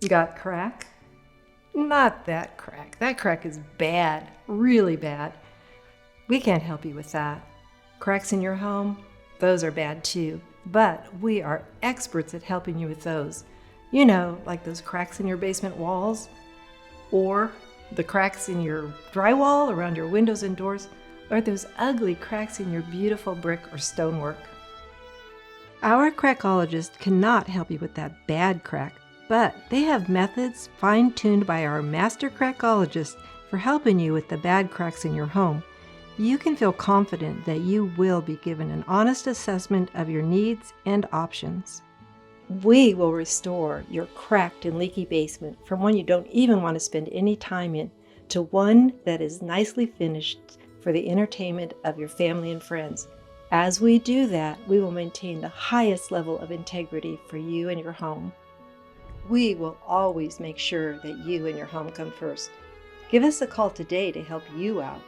Got crack? Not that crack. That crack is bad, really bad. We can't help you with that. Cracks in your home? Those are bad too. But we are experts at helping you with those. You know, like those cracks in your basement walls, or the cracks in your drywall around your windows and doors, or those ugly cracks in your beautiful brick or stonework. Our crackologists cannot help you with that bad crack, but they have methods fine-tuned by our master crackologists for helping you with the bad cracks in your home. You can feel confident that you will be given an honest assessment of your needs and options. We will restore your cracked and leaky basement from one you don't even want to spend any time in to one that is nicely finished for the entertainment of your family and friends. As we do that, we will maintain the highest level of integrity for you and your home. We will always make sure that you and your home come first. Give us a call today to help you out.